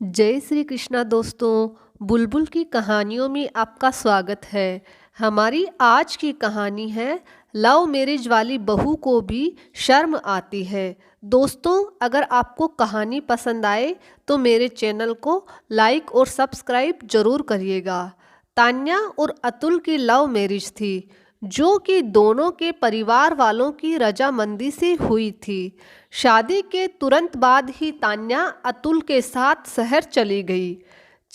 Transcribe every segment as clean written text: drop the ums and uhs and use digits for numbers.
जय श्री कृष्णा दोस्तों। बुलबुल की कहानियों में आपका स्वागत है। हमारी आज की कहानी है लव मैरिज वाली बहू को भी शर्म आती है। दोस्तों, अगर आपको कहानी पसंद आए तो मेरे चैनल को लाइक और सब्सक्राइब जरूर करिएगा। तान्या और अतुल की लव मैरिज थी, जो कि दोनों के परिवार वालों की रजामंदी से हुई थी। शादी के तुरंत बाद ही तान्या अतुल के साथ शहर चली गई।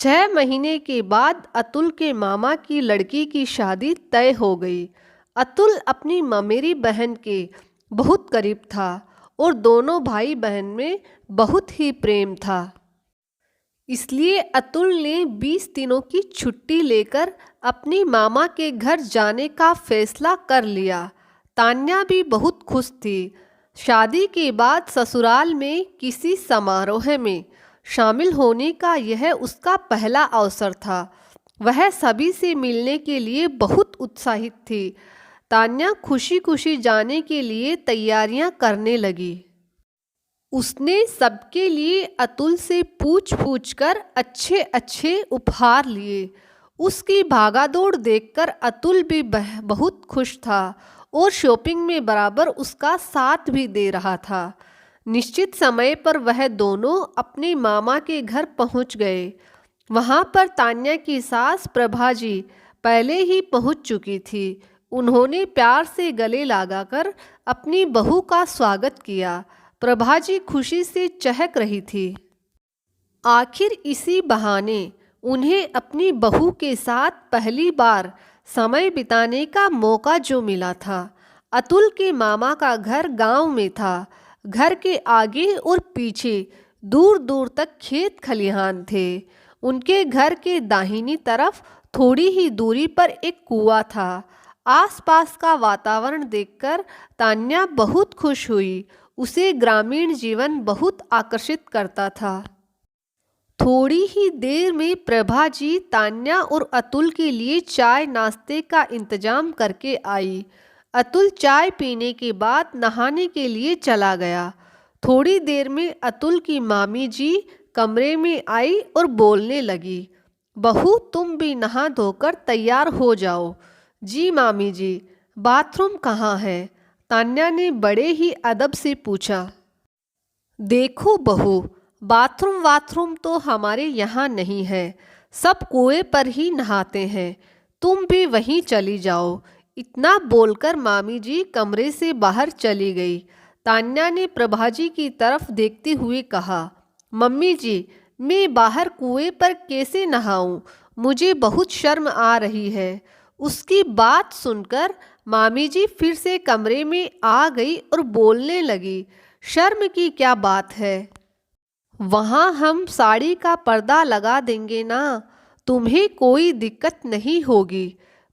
6 महीने के बाद अतुल के मामा की लड़की की शादी तय हो गई। अतुल अपनी ममेरी बहन के बहुत करीब था और दोनों भाई बहन में बहुत ही प्रेम था। इसलिए अतुल ने 20 दिनों की छुट्टी लेकर अपनी मामा के घर जाने का फैसला कर लिया। तान्या भी बहुत खुश थी। शादी के बाद ससुराल में किसी समारोह में शामिल होने का यह उसका पहला अवसर था। वह सभी से मिलने के लिए बहुत उत्साहित थी। तान्या खुशी खुशी जाने के लिए तैयारियां करने लगी। उसने सबके लिए अतुल से पूछ पूछ कर अच्छे अच्छे उपहार लिए। उसकी भागादौड़ देखकर अतुल भी बहुत खुश था और शॉपिंग में बराबर उसका साथ भी दे रहा था। निश्चित समय पर वह दोनों अपने मामा के घर पहुंच गए। वहां पर तान्या की सास प्रभा जी पहले ही पहुंच चुकी थी। उन्होंने प्यार से गले लगाकर अपनी बहू का स्वागत किया। प्रभा जी खुशी से चहक रही थी। आखिर इसी बहाने उन्हें अपनी बहू के साथ पहली बार समय बिताने का मौका जो मिला था। अतुल के मामा का घर गांव में था। घर के आगे और पीछे दूर दूर तक खेत खलिहान थे। उनके घर के दाहिनी तरफ थोड़ी ही दूरी पर एक कुआं था। आसपास का वातावरण देखकर तान्या बहुत खुश हुई। उसे ग्रामीण जीवन बहुत आकर्षित करता था। थोड़ी ही देर में प्रभा जी तान्या और अतुल के लिए चाय नाश्ते का इंतजाम करके आई। अतुल चाय पीने के बाद नहाने के लिए चला गया। थोड़ी देर में अतुल की मामी जी कमरे में आई और बोलने लगी, बहू तुम भी नहा धोकर तैयार हो जाओ। जी मामी जी, बाथरूम कहाँ है? तान्या ने बड़े ही अदब से पूछा। देखो बहू, बाथरूम तो हमारे यहाँ नहीं है। सब कुएं पर ही नहाते हैं। तुम भी वहीं चली जाओ। इतना बोलकर मामी जी कमरे से बाहर चली गई। तान्या ने प्रभाजी की तरफ देखते हुए कहा, मम्मी जी, मैं बाहर कुएं पर कैसे नहाऊं? मुझे बहुत शर्म आ रही है। उसकी बात सुनकर मामी जी फिर से कमरे में आ गई और बोलने लगी, शर्म की क्या बात है? वहाँ हम साड़ी का पर्दा लगा देंगे ना, तुम्हें कोई दिक्कत नहीं होगी।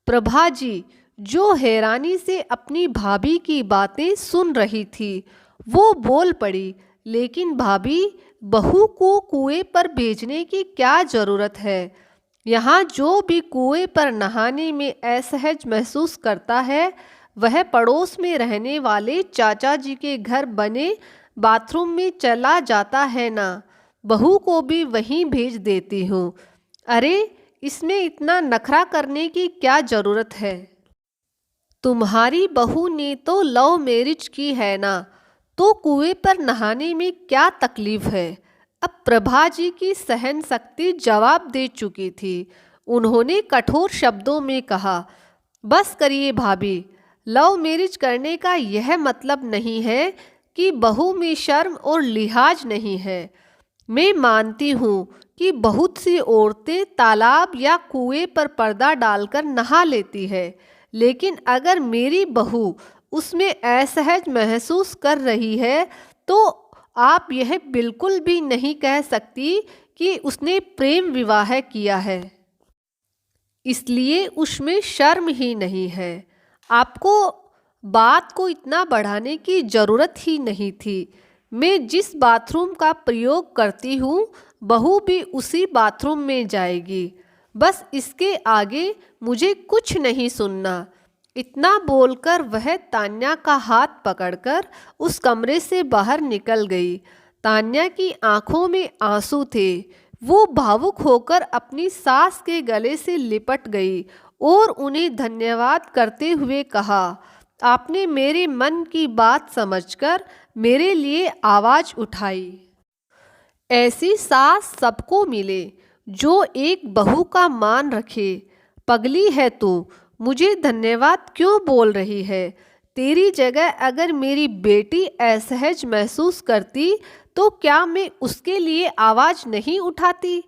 प्रभा जी, जो हैरानी से अपनी भाभी की बातें सुन रही थी, वो बोल पड़ी, लेकिन भाभी, बहू को कुएं पर भेजने की क्या ज़रूरत है? यहाँ जो भी कुएं पर नहाने में असहज महसूस करता है, वह पड़ोस में रहने वाले चाचा जी के घर बने बाथरूम में चला जाता है ना। बहू को भी वहीं भेज देती हूँ। अरे, इसमें इतना नखरा करने की क्या ज़रूरत है? तुम्हारी बहू ने तो लव मैरिज की है ना, तो कुएं पर नहाने में क्या तकलीफ है? अब प्रभा जी की सहन शक्ति जवाब दे चुकी थी। उन्होंने कठोर शब्दों में कहा, बस करिए भाभी, लव मैरिज करने का यह मतलब नहीं है कि बहू में शर्म और लिहाज नहीं है। मैं मानती हूँ कि बहुत सी औरतें तालाब या कुएं पर पर्दा डालकर नहा लेती है, लेकिन अगर मेरी बहू उसमें असहज महसूस कर रही है तो आप यह बिल्कुल भी नहीं कह सकती कि उसने प्रेम विवाह किया है। इसलिए उसमें शर्म ही नहीं है। आपको बात को इतना बढ़ाने की ज़रूरत ही नहीं थी। मैं जिस बाथरूम का प्रयोग करती हूँ, बहू भी उसी बाथरूम में जाएगी। बस इसके आगे मुझे कुछ नहीं सुनना। इतना बोलकर वह तान्या का हाथ पकड़कर उस कमरे से बाहर निकल गई। तान्या की आंखों में आंसू थे। वो भावुक होकर अपनी सास के गले से लिपट गई और उन्हें धन्यवाद करते हुए कहा, आपने मेरे मन की बात समझकर मेरे लिए आवाज़ उठाई। ऐसी सास सबको मिले जो एक बहू का मान रखे। पगली है तू, मुझे धन्यवाद क्यों बोल रही है? तेरी जगह अगर मेरी बेटी असहज महसूस करती तो क्या मैं उसके लिए आवाज़ नहीं उठाती?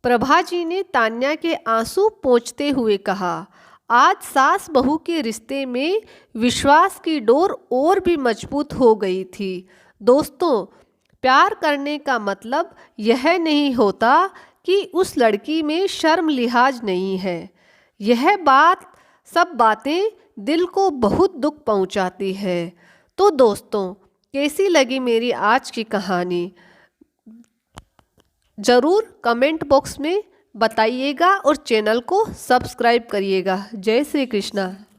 प्रभा जी ने तान्या के आंसू पोंछते हुए कहा। आज सास बहू के रिश्ते में विश्वास की डोर और भी मजबूत हो गई थी। दोस्तों, प्यार करने का मतलब यह नहीं होता कि उस लड़की में शर्म लिहाज नहीं है। यह सब बातें दिल को बहुत दुख पहुंचाती है। तो दोस्तों, कैसी लगी मेरी आज की कहानी? ज़रूर कमेंट बॉक्स में बताइएगा और चैनल को सब्सक्राइब करिएगा। जय श्री कृष्णा।